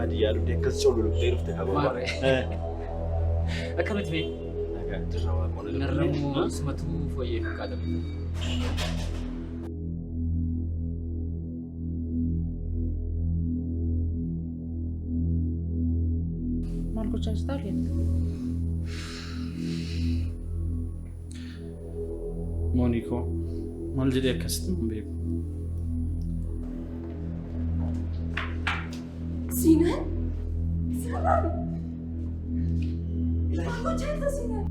ما دي يا رودي كسر له غير في تكابر أكمل تبي نرمو اسمته فويه كادم مالكو تشتغلين مونيكو مال جدي كاستم بيك سينان سينان مالكو تشتغل سينان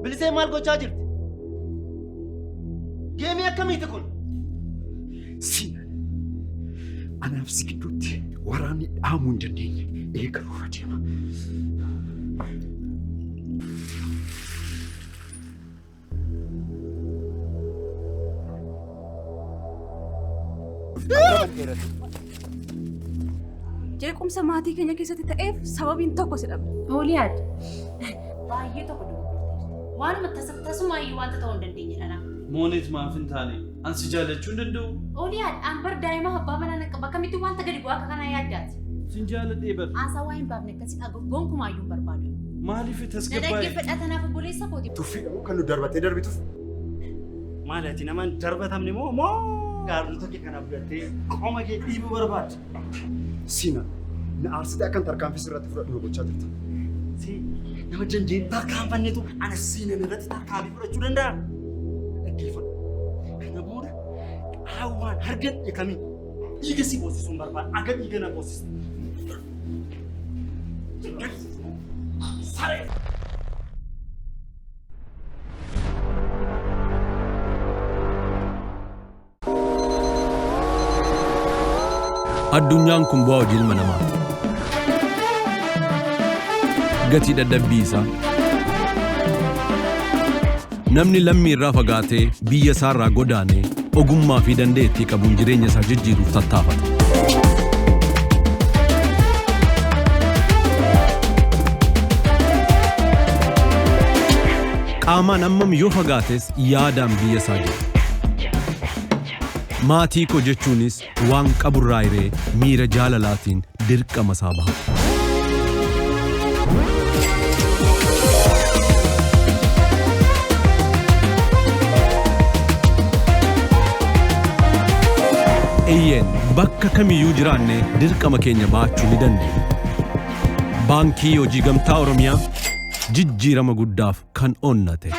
بلسي مالكو تشاجرت جيمي كمي تكون سينا أنا نفسي كدوتي وراني آمون جدين إيه كرو رجيما جاكم سمعتي كنيا كيسة تتقف سببين توكو سلام هولياد باية توكو waan tasuma wanta ta'uu hin dandeenye dha. مونيت ما فهمتاني أنسى جالت شو ندو Ooliyaan aan bar daa'ima abbaa manaa bakkamitti wanta gadi bu'aa akka kanaa yaaddaati. سنجالت إيبر Haasaa waa hin baafne akkasii gonkumaayyuu hin barbaadu. مالي في Na تسكباي dhaggeeffadhaa tanaaf obboleessa kooti. تفيد كانوا دربتي دربتوف مالتي نمان دربتهم نمو مو قارنتو كي كان أبغتي قوما كي تيبو برباد سينا نأرسل أكن تركان في سرعة فرق نقول شادرت سي نما جنجين تركان فنيتو أنا سينا نرتي تركان بفرق شو دندا كيف كنا بودا هاوان هرجت يكمي يجي سي بوسي سومبرباد أجد يجي نا بوسي ساري Addunyaan kun bu'aa hojii ilma namaa. Gatii dadhabbii isaa. Namni lammii irraa fagaatee biyya isaa irraa godaanee ogummaa fi dandeettii qabuun jireenya isaa jijjiiruuf tattaafata. Qaamaan hammam yoo fagaates yaadaan biyya isaa jira. Maatii koo jechuunis waan qaburraa hiree miira jaalalaatiin dirqama isaa baha. Eeyyeen bakka kamiyyuu jiraanne dirqama keenya baachuu ni dandeenya. Baankii Hojii Gamtaa Oromiyaa jijjiirama guddaaf kan onnate.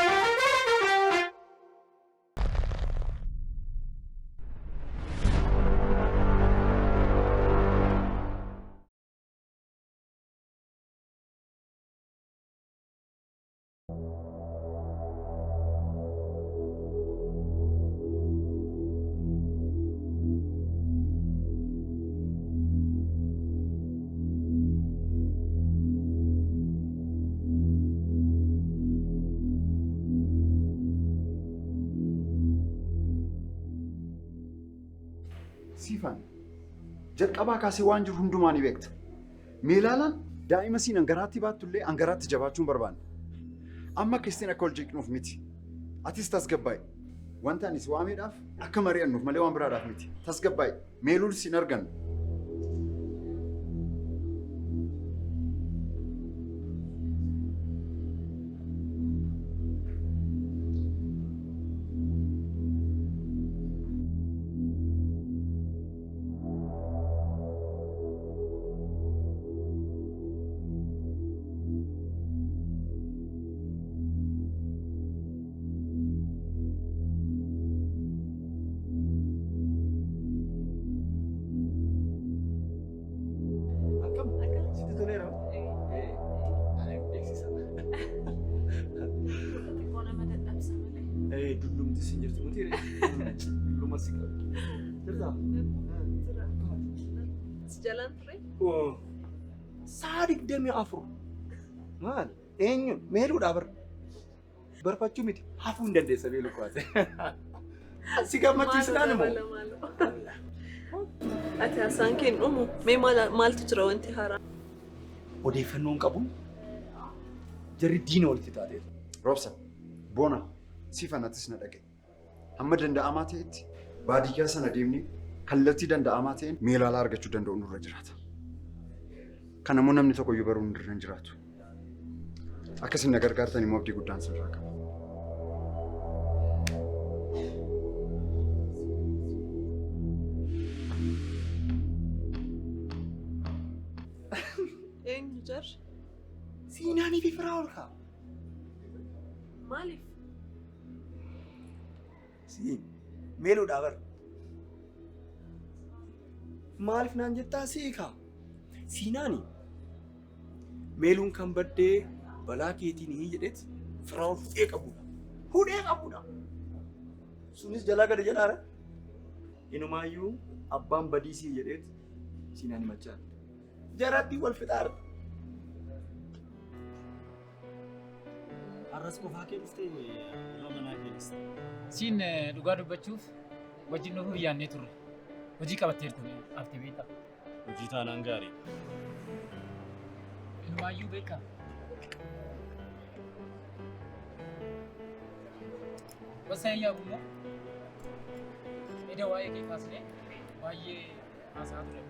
سيفان جد أبا كاسي وانجر هندوماني بيكت ميلالا دائما سين أنغراتي بات تولي أنغراتي جباتون بربان أما كستين أكل جيك نوف ميتي أتيس تسقباي وانتا نسوامي راف أكمري أنوف ملي وامبرا راف ميتي تسقباي ميلول سينرغن دلوم تسنجر تمتيري دلوم مسيكا تردا سجلان فري صادق دمي أفرو مال إني ميلو دابر برفاتشو ميت هافون دندي سبيلو كواسي سيكا ما تيسلاني مو أتى سانكين أمو مال تجرو أنت هارا ودي فنون كابون جري دين ولتي تادي روبسا Boona siifanatis na dhaga'e. Hamma danda'amaa ta'etti baadiyyaa sana deemnee kallattii danda'amaa ta'een meelaalaa argachuu danda'u nurra jiraata. Kanammoo namni tokko iyyuu baruu nurra hin jiraatu. Akkasiin na gargaartan immoo abdii guddaan sirraa qaba. Eenyu jarri? Siinaanii fi Firaa'ol kaa. Maaliif? Siin meeluudhaa bar. Maaliif naan jettaa sii kaa? Siinaanii meeluun kan baddee balaa keetiin jedheet Firaa'ol hudhee qabudha. Hudhee qabudha. Sunis jalaa gadi jalaadha. Inumaayyuu abbaan badiisii jedheet Siinaanii machaan. Jaratti wal fixaara. Arras qofaa kee dhuftee irra manaa keetis. Siin dhugaa dubbachuuf wajjin nuuf yaannee turre. Hojii qabatteertu haftee beektaa. Hojii taanaan gaarii. Ilmaayyuu beekaa. Wasaan yaabummoo eda waa'ee kee kaasnee baay'ee haasaa ture.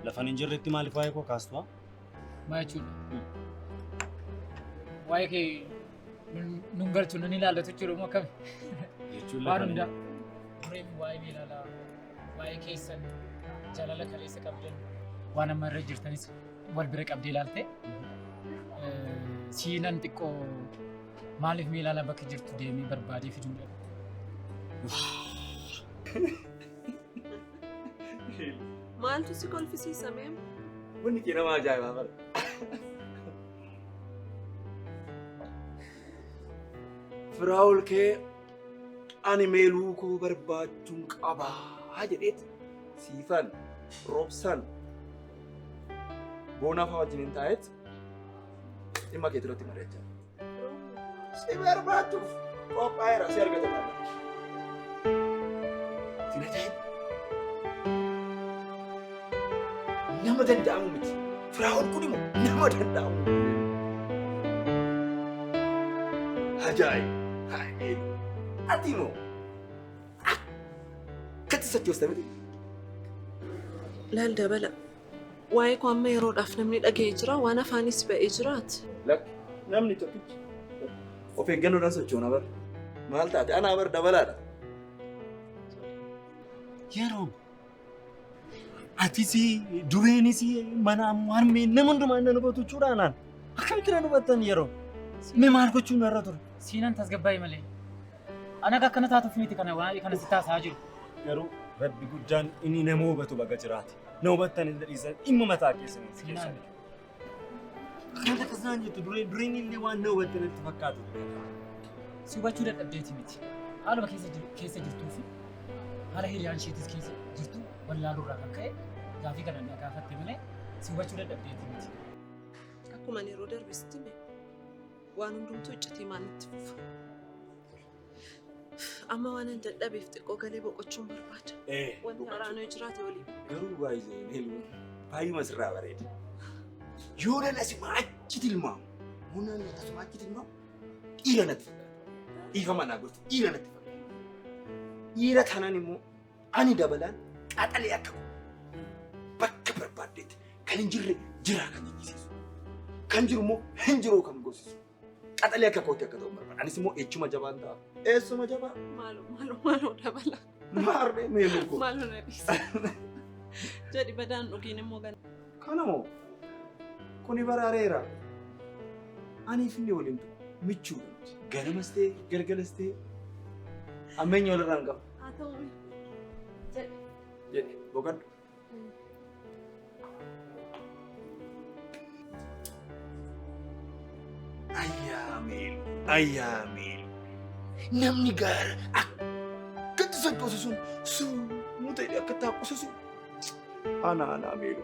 Lafan hin jirretti maaliif waa'ee koo kaastu? Maal jechuudha? Waa'ee kee nun galchu nun ilaallatu jechuudha akkami? Jechuun Waan hundaa dureen waa'ee meelaalaa waa'ee keessan jaalala kaleessa qabdan waan amma irra jirtanis wal bira qabdee ilaaltee siinan xiqqoo maaliif meelaalaa bakka jirtu deemee barbaadee fiduudha. Maaltu si kolfisiisame? Wanni kee nama ajaa'ibaa bara. Firaa'ol kee ani meeluu koo barbaachuun qabaa jedheet siifan roobsan boonaa fa'aa wajjin hin taa'eet dhimma kee irratti mari'achaa. Si barbaachuuf qophaa'eera si argata ta'a. Sina ta'e nama danda'amu miti. Firaa'ol kun immoo nama danda'amu miti. Ajaa'iba! Ati immoo akkatti sochoostaa miti. Laal dabala. Waa'ee koo amma yeroodhaaf namni dhaga'ee jira waan afaanis ba'ee jiraati. Namni tokkichi of eeggannoodhaan sochoona bara. Maal taate anaa bara dabalaadha. Yeroo atis dureenis mana harmee nama hundumaa inni hubatu jechuudhaanaan akkamitti na hubattan yeroo mee maal gochuun narra ture? Siinan tasgabbaa'e malee. Ana akka akkana taatuuf miti kana waa'ee kana si taasisaa jiru. Garuu rabbi guddaan inni nama hubatu baga jiraate. Na hubattan hin dhiisan dhimma mataa keessanii. Siinaan Kan akkasaan jettu dureen illee waan na hubatte natti fakkaatu. si hubachuu dadhabdeeti miti. Haaluma keessa jirtuu fi haala hiriyaan isheetis keessa jirtu wallaaluu irraa kan ka'e gaafii kana na gaafatte malee si hubachuu dadhabdeeti miti. Akkuma yeroo darbe sitti hime waan hundumtuu iccitee maalitti fufa. Amma waan hin dadhabeef xiqqoo galee boqochuun barbaada. Wanti haraanoo jiraate waliin. Garuu baay'ee meeluu baay'ee sirraa bareeda. Yoo nan asuma achi tilmaamu, yoo nan asuma achi tilmaamu, dhiira natti fakkaata. Dhiifa manaa gosti dhiira natti fakkaata. Dhiira kanaan immoo ani dabalaan qaxalee akka bakka barbaaddeetti kan hin jirre jiraa kan jechisiisu. Kan jiru immoo hin jiru kan goosisu. Qaxalee akka kootti akka ta'u barbaada. Anis immoo echuma jabaan ta'a. Eessuma jabaa? Maaloo dabala. Maarree meeluu koo. Maaloo na dhiisa. Jedhi badaan dhugiin immoo gana. Kanamoo kuni baraareera. Ani fi inni waliin michuudha. Ganamas ta'e galgalas ta'e ammeenya walirraa hin qabu. Haa ta'u. Jedhe boqodhu. Ayyaa meelu. Namni gaara akkatti sochoosu sun summuu ta'e akka taaqqusu sun anaa meelu.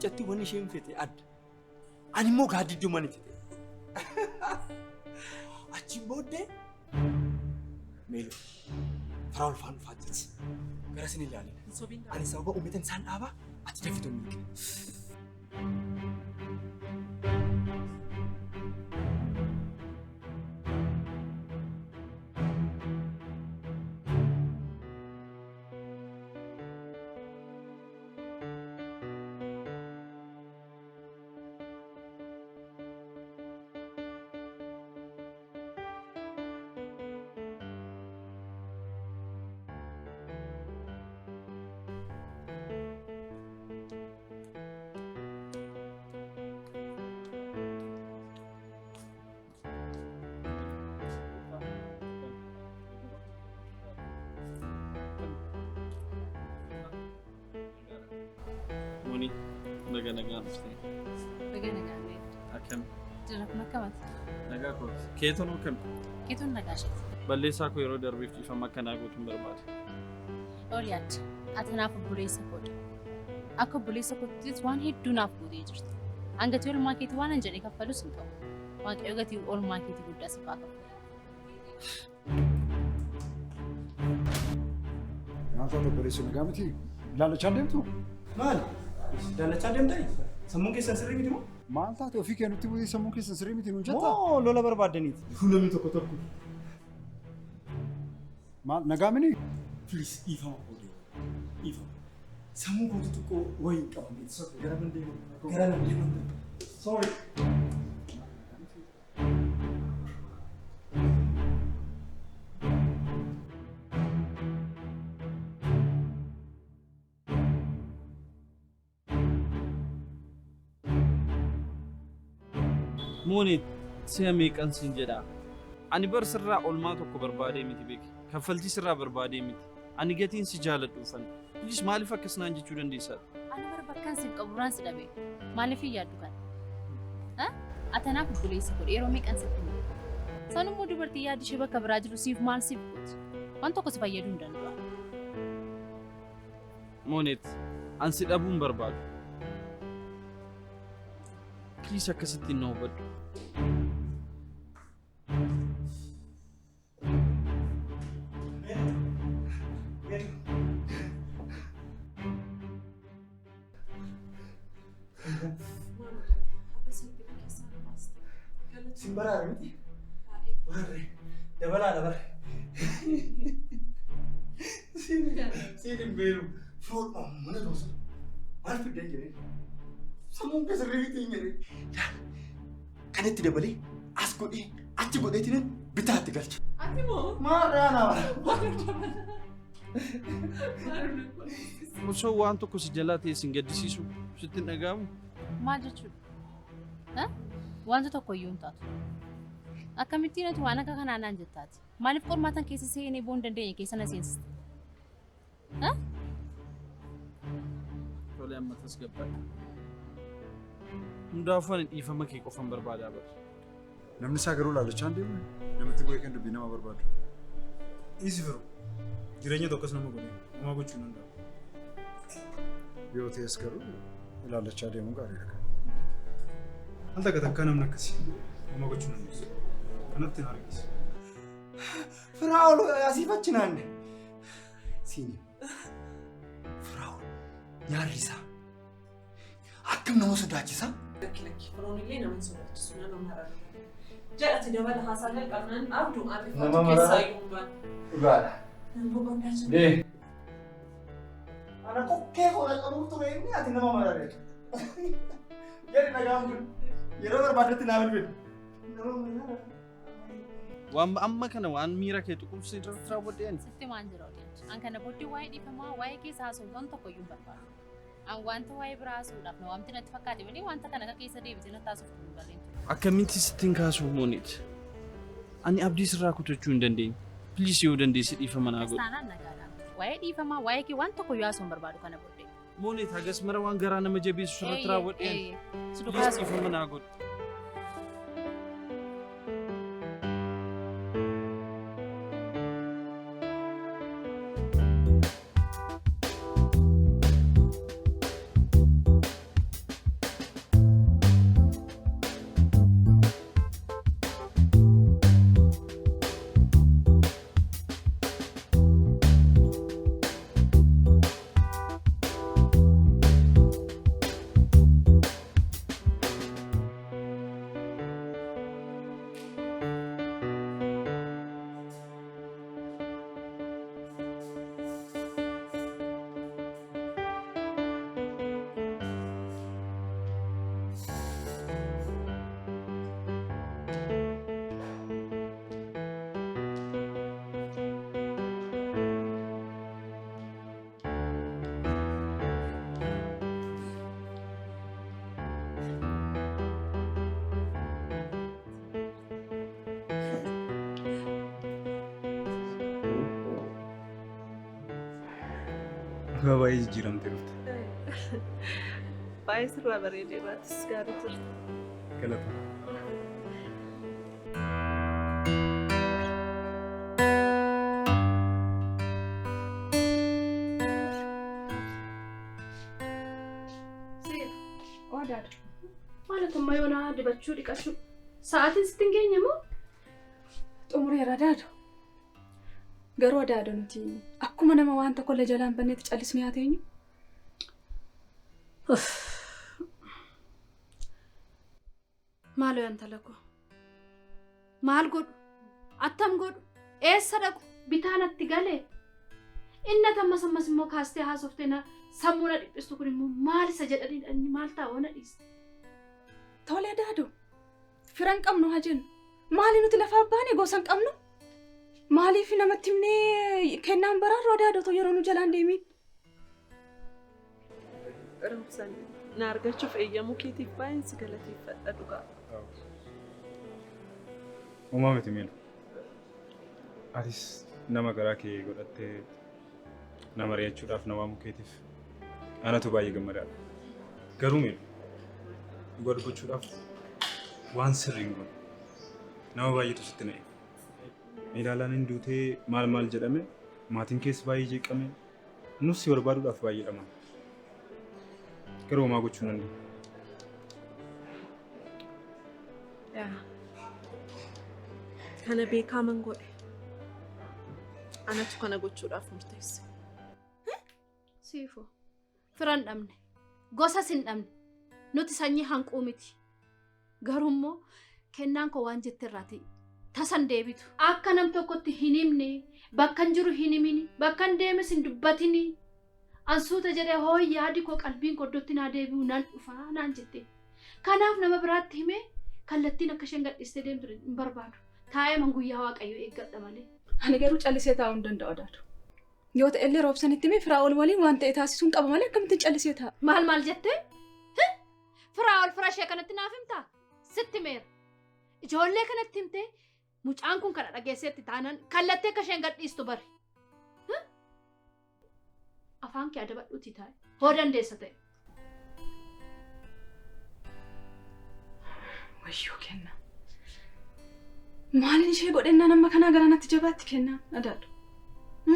mucatti wani isheen fete adda. Ani immoo gaaddidduu manitti ta'e. Achiin booddee meeloo Firaa'ol faana dhufaa jirti. Gara isin ilaalina. Ani sababa uummatan isaan dhaabaa ati dafitu miidhe. Moni, nagaan dhuftee. Nagaan. Akkam? Jiraaf makkamat. Nagaa kooti. Keetoon akkam? Keetoon nagaa isheeti. Balleessaa koo yeroo darbeef dhiifama akkanaa gootuun barbaade. Oolyaadha. Ati naaf obboleessa koodha. Akka obboleessa kootiis waan hedduu naaf gootee jirti. Gatii oolmaa keetii waan hin jedhee kaffalus hin qabu. Waaqayyo gatii oolmaa keetii guddaa siif haa kaffalu. Nyaata obboleessu nagaa miti ilaalachaa deemtu? Maali? Daalachaa deemtanii? Sammuun keessan sirrii miti moo? Maal taate ofii kennutti bu'ee sammuun keessan sirrii miti nuun jetta? Moo lola barbaaddaniiti? Fuulamni tokko. Maal nagaa mini? Please dhiifama koodee. Dhiifama. Sammuu kootu xiqqoo wayii qabamee gara nan deemu. Sorry. Moni, si'a meeqan siin jedhaa? Ani bar sirraa oolmaa tokko barbaadee miti beeki. Kaffaltii sirraa barbaadee miti. Ani gatiin si jaaladhuufan. Bilis maaliif akkas naan jechuu dandeessaa? Ani bara bakkaan siif qaburaan si dhabe. Maaliif hin yaaddu kana? Atanaaf obboleessa godhe yeroo meeqan sitti hime? Sanummoo dubartii yaaddi ishee bakka biraa jiru siif maal siif gooti? Waan tokko si fayyaduu hin danda'u. Monet, an si dhabuun barbaadu. Please akkasitti na hubadhu. Simbara miti? Barre, dabara. Sini beru, food mana dosa? Maal fidee jireenya? Sammuun keessa riitii hin jirre. Kan itti dabalee as godhee achi godheetiin bitaatti galcha. Ati moo? Maarraa Osoo waan tokko si jalaa ta'e sin gaddisiisu sitti hin dhaga'amu? Maal jechuudha? Wanta tokko iyyuu hin taatu. Akkamittiin ati waan akka kanaa naan jettaati? Maaliif qormaatan keessa seenee boon dandeenye keessa na seensiste? Tolee amma tasgabbaadha. Hundaafuu ani dhiifama kee qofan barbaadaa bara. Namni isaa garuu ilaalachaa hin deemne namatti bu'ee kan dubbii nama barbaadu. Isi firu. Jireenya tokkos nama godhe. Nama gochuu hin danda'u. Yoo ta'es garuu ilaalachaa deemuu gaariidha. Al takka takka namni akkasii nama gochuu hin danda'u. Kanatti na argisi. Firaa'ol asiif achi naanne. Siini. Firaa'ol nyaarri isaa akkam nama sodaachisa. Lakki firoonillee nama sodaachisu nama mararaa. Jedhati dabala haasaalee qabnaan abduu ariifatu keessaa yuumbaan. Dhugaadha. Nama barbaachisu. Dee. Ana kokkee kola qabuuf ture inni ati nama mararee. Gadi nagaan kun yeroo barbaadetti naa bilbilu. Nama mararee. Waan amma kana waan miira kee tuqumsi irratti raawwadhe ani. Sitti maan jira odeessu. An kana booddee waa'ee dhiifamaa waa'ee keessa haasa'u waan tokko iyyuu hin barbaadu. An wanta waa'ee biraa haasa'uudhaaf na waamti natti fakkaate malee wanta kana akka keessa deebitee natti haasa'uuf hin barreetu. Akkamitti sittiin kaasuu Moonit? Ani abdii sirraa kutachuu hin dandeenye. Please yoo dandeessi dhiifama naa godhu. Istaanaan nagaadhaan. Waa'ee dhiifamaa waa'ee kee waan tokko iyyuu haasa'uu hin barbaadu kana booddee. Moonit hagas mara waan garaa nama jabeessu sirratti raawwadhe ani. Please dhiifama naa godhu. Dhugaa baay'ee jijjiiramtee dhufte. Baay'ee sirraa bareedee baatis gaarii turte. Galata. Maalatuma yoonaa dibachuu dhiqachuu sa'aatiin sitti hin geenye moo? Xumureera daadu. Garuu adaada nuti akkuma nama waan tokkollee jalaan banneetti callisnee haa teenyu. Maaloo intala koo? Maal godhu? Attam godhu? Eessa dhaqu? Bitaanatti galee? Inni atammas ammas immoo kaastee haasoftee na sammuu na dhiphistu kun immoo maal isa jedhanii inni maal taa'oo na dhiiste? Tolee daadu. Firan qabnu haa jennu. Maali nuti lafa baane gosa hin qabnu? Maaliif namatti himnee kennaan baraarraa daadotoo yeroo nu jalaan deemin? Roobsan na argachuuf eeyyamuu keetiif baay'een si galateeffadha dhugaa. Uumaa miti miidhu. Atis nama garaa kee godhattee nama reechuudhaaf nama mukeetiif anatu baay'ee gammadaadha. Garuu miidhu dhugaa dubbachuudhaaf waan sirriin godhu nama baay'eetu sitti na'e. Ilaalaan hin duutee maal jedhame maatiin keessa baay'ee jeeqame nus si barbaaduudhaaf baay'ee dhama. Garuu homaa gochuu nan kana beekaman godhe anatu kana gochuudhaaf murteesse. Siifoo firan dhabne gosas hin dhabne nuti sanyii hanquu miti. Garuu immoo kennaan koo waan jette irraati tasan deebitu. Akka nam tokkotti hin himne bakka hin jiru hin himini bakka hin deemes hin dubbatini. Ansuuta jedhee hooyi yaadi koo qalbiin koddotti naa deebi'u nan dhufaa naan jette. Kanaaf nama biraatti himee kallattiin akka isheen gadhiistee deemtu hin barbaadu. Taa'ee manguyyaa waaqayyoo eeggadha malee. Ani garuu callisee taa'uu hin danda'u daadu. Yoo ta'ellee roobsanitti himee firaa ol waliin waan ta'e taasisuun qaba malee akkamittiin callisee taa'a? Maal jettee? Firaa ol fira ishee kanatti naaf himtaa? Sitti meera. Ijoollee kanatti himtee mucaan kun kana dhageesseetti taanaan kallattee akka isheen gadhiistu bari. Afaan kee adabadhuutii taa'e. Hoo dandeessa ta'e. Wayyoo kenna. Maaliin ishee godhennaan amma kanaa gara natti jabaatti kennaa adaadhu.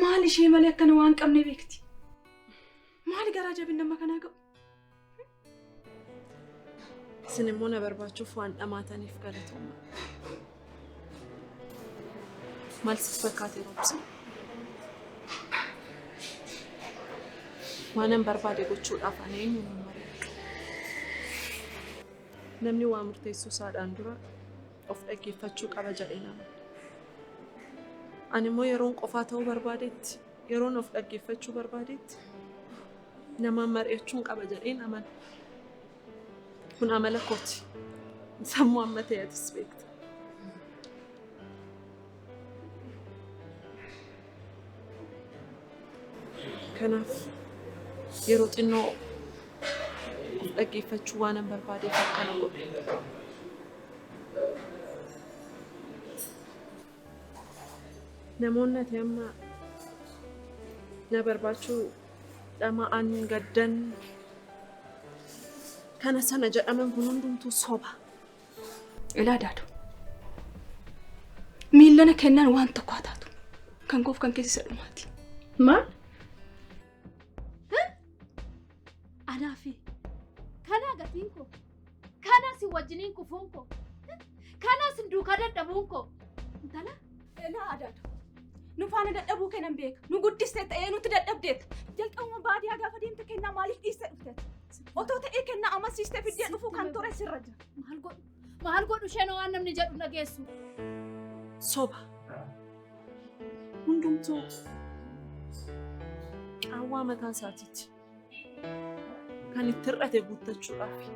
Maal ishee malee akkana waan qabne beekti. Maali garaa jabinni amma kanaa qabu? Isin immoo na barbaachuuf waan dhamaataniif galatooma. Maal sitti fakkaatee roobsa? Waanan barbaade gochuudhaaf ani eenyuun mari'adhu. Namni waa murteessuu isaadhaan dura of dhaggeeffachuu qaba jedhee nama. Ani immoo yeroon qofaa ta'uu barbaadetti, yeroon of dhaggeeffachuu barbaadetti namaan mari'achuun qaba jedhee nama. Kun amala kooti. Sammuu amma ta'eetis beekta. Kanaaf yeroo xinnoo of dhaggeeffachuu waanan barbaadeef akkana godhe. Namoonni ati amma na barbaachuu dhama'an gaddan kana sana jedhaman kun hundumtuu soba. Ilaa daadu. Miillana kennaan waan tokko haa taatu. Kan koof kan keessa isa dhumaati. Maal? Anaafi kanaa gatiin koo kanaa si wajjiniin kufuun koo kanaa si duukaa dadhabuun koo intala ilaa adaadu. Nu faana dadhabuu kennan beeka. Nu guddistee ta'ee nuti dadhabdeetta. Jalqabuma baadiyyaa gaafa deemte kennaa maaliif dhiistee dhufteetta? Otoo ta'ee kennaa amansiistee fiddee dhufuu kan ture sirra jira. Maal godhu isheen waan namni jedhu dhageessu? Soba. Hundumtuu qaawwaa mataa isaatiiti. Kan itti hir'ate guuttachuudhaaf.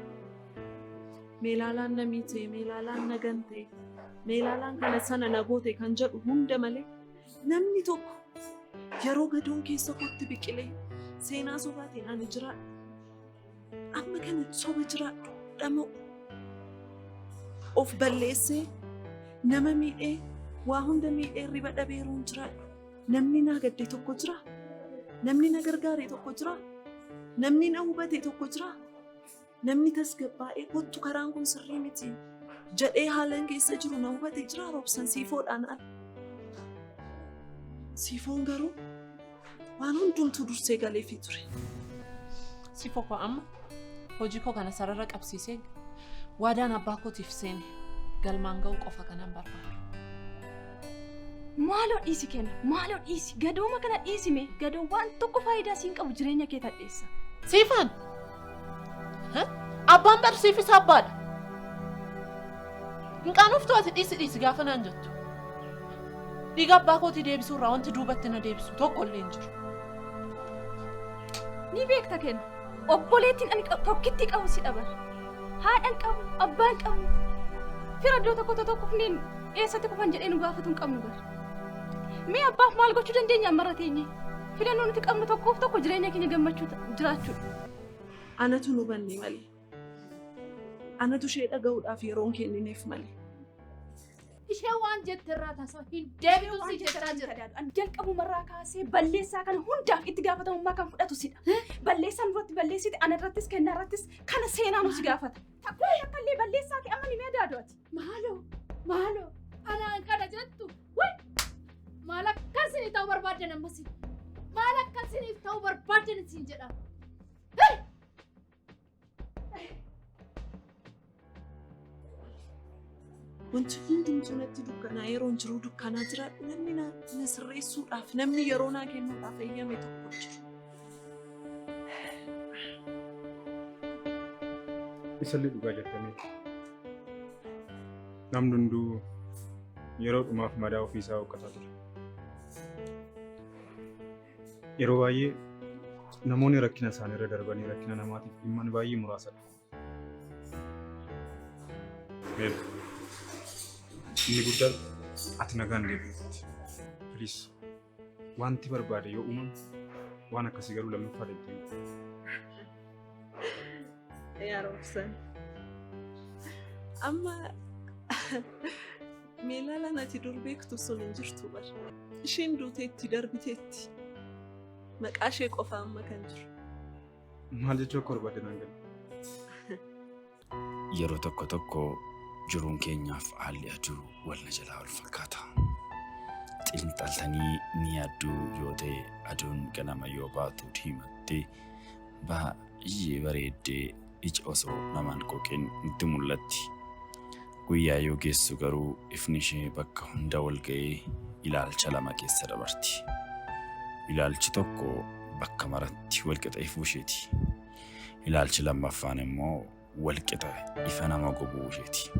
Meelaalaan namii ta'e, meelaalaan nagan ta'e, meelaalaan kana sana nagoote kan jedhu hunda malee namni tokko yeroo gadoon keessa kootti biqilee seenaa sobaatiin ani jiraadhu. Amma kana soba jiraadhu dhama'u. Of balleessee nama miidhee waa hunda miidhee riba dhabeeruun jiraadhu. Namni naa gaddee tokko jira. Namni na gargaare tokko jira. Namni na hubate tokko jira. Namni tasgabbaa'ee kottu karaan kun sirrii miti jedhee haalaan keessa jiru na hubate jira. Roobsan siifoodhaan ala. Siifoon garuu waan hundumtuu dursee galeefii ture. Siifoo koo amma hojii koo kana sarara qabsiisee waadaan abbaa kootiif seene galmaan ga'uu qofa kanan barbaadu. Maaloo dhiisi kenna, maaloo dhiisi. Gadooma kana dhiisime, gadoon waan tokko faayidaa siin qabu jireenya kee tadheessa. Siifaan! Abbaan barsiifis abbaadha. Hin qaanoftu ati dhiisi gaafa naan jettu. Dhiiga abbaa kootii deebisuu irraa wanti duubatti na deebisu tokko illee hin jiru. Ni beekta kenna. Obboleettiin ani tokkitti qabu si dhaban. Haadhaan qabu, abbaan qabu. Fira iddoo tokko kunneen eessatti kufan jedhee nu gaafatu hin qabnu bara. Mee abbaaf maal gochuu dandeenya amma teenye? Filannoo nuti qabnu tokkoof tokko jireenya keenya gammachuu jiraachuudha. Anatu nu banne malee. Anatu ishee dhaga'uudhaaf yeroon kennineef malee. Ishee waan jetterraa taasisa hin deebi'uun si jetteraa jira. Jalqabumarraa kaasee balleessaa kana hundaaf itti gaafatamummaa kan fudhatu sidha. Balleessaan duratti balleessite ana irrattis kennaa irrattis kana seenaa nu si gaafata. Takkoo takkallee balleessaa kee amma ni mee daadooti. Maaloo anaan kana jettu way maal akkasini ta'uu barbaaddan ammasi maal akkasiniif ta'uu barbaaddan siin jedha. Wanti hundumtuu natti dukkanaa yeroon jiru dukkanaa jira. Namni na sirreessuudhaaf namni yeroo naa kennuudhaaf eeyyame tokko jiru. Isallee dhugaa jettamee namni hunduu yeroo dhumaaf madaa ofiisaa hojjetaa ture. Yeroo baay'ee namoonni rakkina isaanii irra darbanii rakkina namaatiif dhimman baay'ee muraasadha. Inni guddaan ati nagaan deebi'uuti. Please wanti barbaade yoo uumamu waan akkasii garuu lammaffaa deebi'u. Yaa Roobsan. Amma meelaalaan ati dur beektu sun hin jirtu bara. Isheen duuteetti darbiteetti. Maqaa ishee qofa amma kan jiru. Maal jechuu akka barbaade naan galu. Yeroo tokko jiruun keenyaaf haalli aduu wal na jalaa wal fakkaata. Xiinxaltanii ni yaaddu yoo ta'e aduun ganama yoo baatu diimattee baay'ee bareeddee ija osoo namaan qoqeen nutti mul'atti. Guyyaa yoo geessu garuu ifni ishee bakka hunda wal ga'ee ilaalcha lama keessa dabarti. Ilaalchi tokko bakka maratti wal qixa ifuu isheeti. Ilaalchi lammaffaan immoo wal qixa ifa nama gobuu isheeti.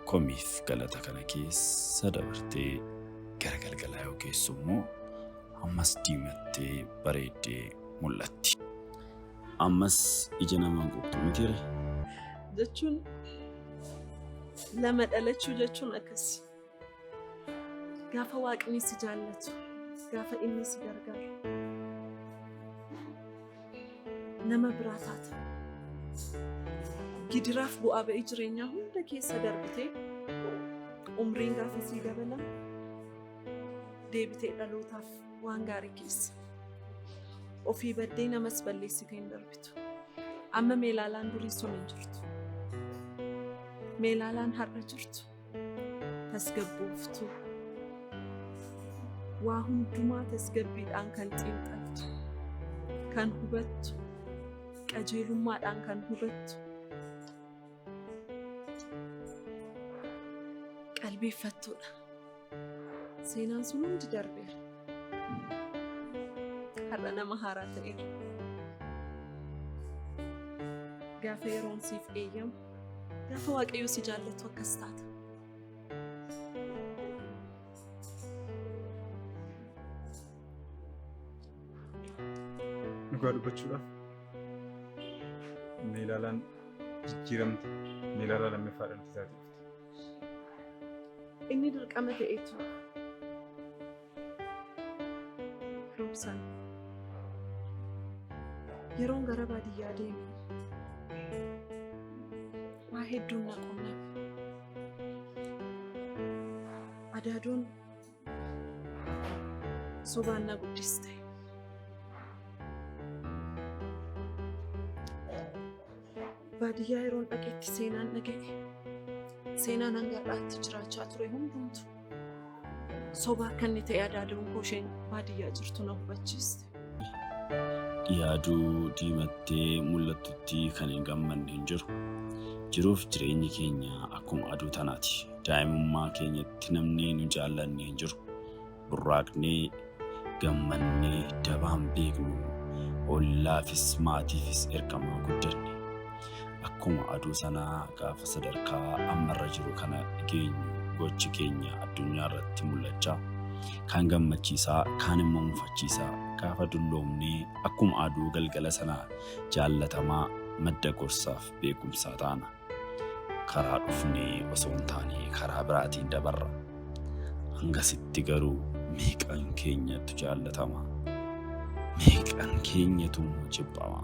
Komiif galata kana keessa dabartee gara galgalaa yoo geessu immoo ammas diimattee bareeddee mul'atti. Ammas ija namaan gobtuu mitiire. Jechuun lama dhalachuu jechuun akkasi. Gaafa waaqni si jaallatu, gaafa inni si gargaaru. Nama biraa taata. Gidiraaf bu'aa ba'ii jireenyaa hunda keessa darbitee umriin gaafa sii dabala deebitee dhalootaaf waan gaarii keessa. Ofii baddee namas balleessitee hin darbitu. Amma meelaalaan durii sun hin jirtu. Meelaalaan har'a jirtu. Tasgabbooftu. Waa hundumaa tasgabbiidhaan kan xiinxaltu. Kan hubattu. Qajeelummaadhaan kan hubattu. Qalbeeffattuudha. Seenaan sun hundi darbeera. Har'a nama haaraa ta'eera. Gaafa yeroon siif eeyyamu, gaafa Waaqayyo si jaallatu akkas taata. Dhugaa dubbachuudhaaf meelaalaan jijjiiramte meelaalaa lammaffaadhaan itti taatee. Inni dirqama ta'eetu. Roobsan. Yeroon gara baadiyyaa deeme waa hedduun na qunnabe. Adaadoon sobaan na guddiste. baadiyyaa yeroon dhaqeetti seenaan dhaga'e. Seenaan hanga har'aatti jiraachaa ture hundumtu. Sobaa akka inni ta'e Adaadoon koo isheen baadiyyaa jirtu na hubachiiste. Yaaduu diimattee mul'attutti kan hin gammanne hin jiru. Jiruuf jireenyi keenya akkuma aduu tanaati. Daa'imummaa keenyatti namni nu jaallanne hin jiru. Burraaqnee gammannee dabaan beeknu ollaafis maatiifis ergamaa guddanne. Akkuma aduu sanaa gaafa sadarkaa ammarra jiru kana geenyu gochi keenya addunyaa irratti mul'achaa kan gammachiisaa kaan immoo mufachiisaa gaafa dulloomnee akkuma aduu galgala sanaa jaallatamaa madda gorsaaf beekumsaa taana. Karaa dhufnee osoo hin taane karaa biraatiin dabarra. Hangasitti garuu meeqan keenyatu jaallatama. Meeqan keenyatu jibbama.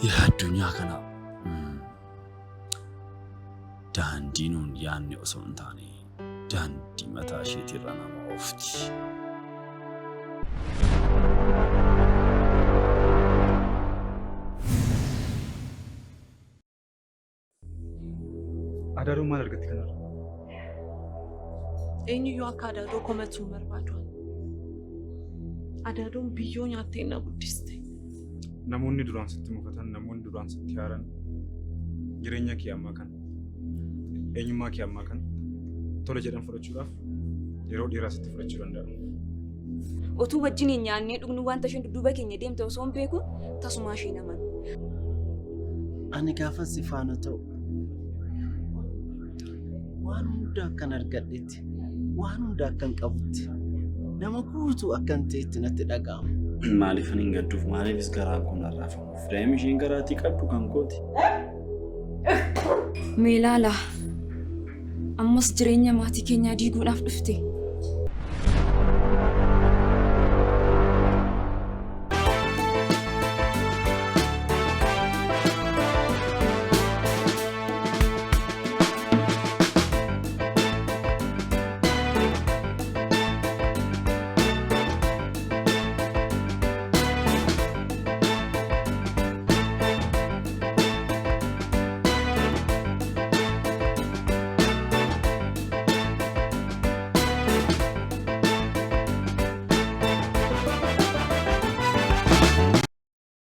Yaa addunyaa kana daandii nuun yaanne osoo hin taane daandii mataa isheetirra nama oofti. Adaadoon maal argatti kanarra? Eenyuyyuu akka Adaadoo komachuu hin barbaadu. Adaadoon biyyoo nyaattee na guddiste. Namoonni duraan sitti mufatan, namoonni duraan sitti haaran jireenya kee ammaa kana, eenyummaa kee ammaa kana tola jedhan fudhachuudhaaf yeroo dheeraa sitti fudhachuu danda'u. Otuu wajjin nyaannee dhugnu wanta isheen dudduuba keenya deemte osoo hin beeku tasumaa ishee naman. Ani gaafa si faana ta'u waan hunda akkan argadhetti, waan hunda akkan qabutti, nama guutuu akkan ta'etti natti dhaga'ama. Maaliif hin gadduuf maaliifis garaan kun arraafamuuf daa'imni isheen garaatii qabdu kan kooti. Meelaala ammas jireenya maatii keenyaa diiguudhaaf dhufte.